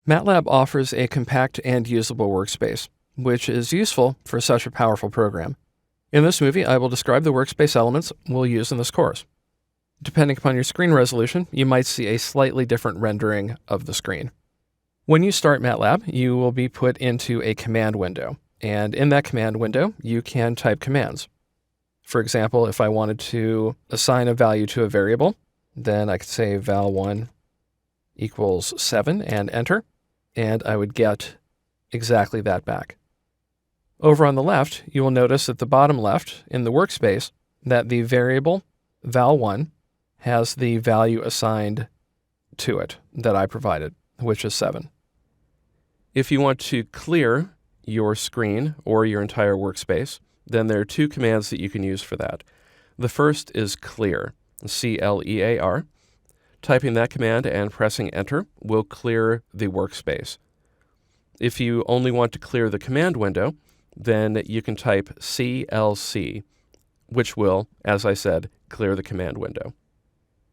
MATLAB offers a compact and usable workspace, which is useful for such a powerful program. In this movie, I will describe the workspace elements we'll use in this course. Depending upon your screen resolution, you might see a slightly different rendering of the screen. When you start MATLAB, you will be put into a command window, and in that command window, you can type commands. For example, if I wanted to assign a value to a variable, then I could say val1 equals 7 and enter, and I would get exactly that back. Over on the left, you will notice at the bottom left in the workspace that the variable val1 has the value assigned to it that I provided, which is 7. If you want to clear your screen or your entire workspace, then there are two commands that you can use for that. The first is clear, C-L-E-A-R. Typing that command and pressing enter will clear the workspace. If you only want to clear the command window, then you can type CLC, which will, as I said, clear the command window.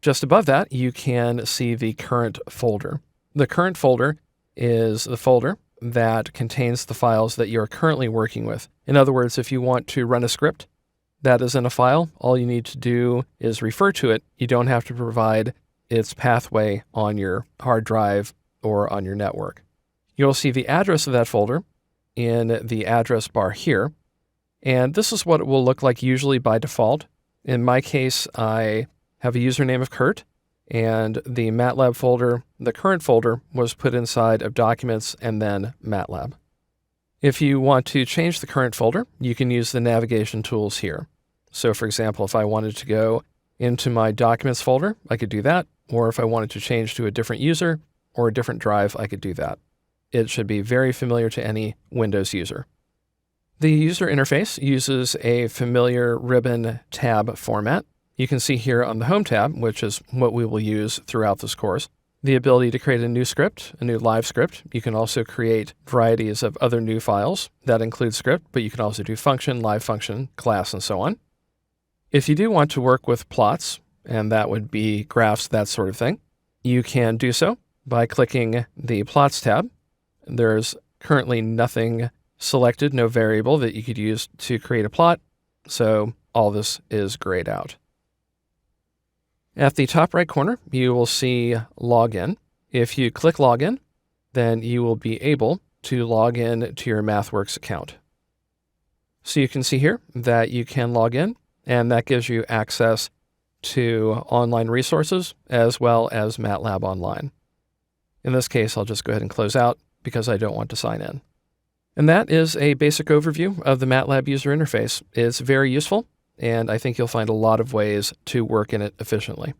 Just above that, you can see the current folder. The current folder is the folder that contains the files that you're currently working with. In other words, if you want to run a script that is in a file, all you need to do is refer to it. You don't have to provide its pathway on your hard drive or on your network. You'll see the address of that folder in the address bar here, and this is what it will look like usually by default. In my case, I have a username of Kurt, and the MATLAB folder, the current folder, was put inside of Documents and then MATLAB. If you want to change the current folder, you can use the navigation tools here. So for example, if I wanted to go into my Documents folder, I could do that, or if I wanted to change to a different user or a different drive, I could do that. It should be very familiar to any Windows user. The user interface uses a familiar ribbon tab format. You can see here on the Home tab, which is what we will use throughout this course, the ability to create a new script, a new live script. You can also create varieties of other new files that include script, but you can also do function, live function, class, and so on. If you do want to work with plots, and that would be graphs, that sort of thing, you can do so by clicking the Plots tab. There's currently nothing selected, no variable that you could use to create a plot, so all this is grayed out. At the top right corner, you will see Login. If you click Login, then you will be able to log in to your MathWorks account. So you can see here that you can log in, and that gives you access to online resources as well as MATLAB Online. In this case, I'll just go ahead and close out because I don't want to sign in. And that is a basic overview of the MATLAB user interface. It's very useful, and I think you'll find a lot of ways to work in it efficiently.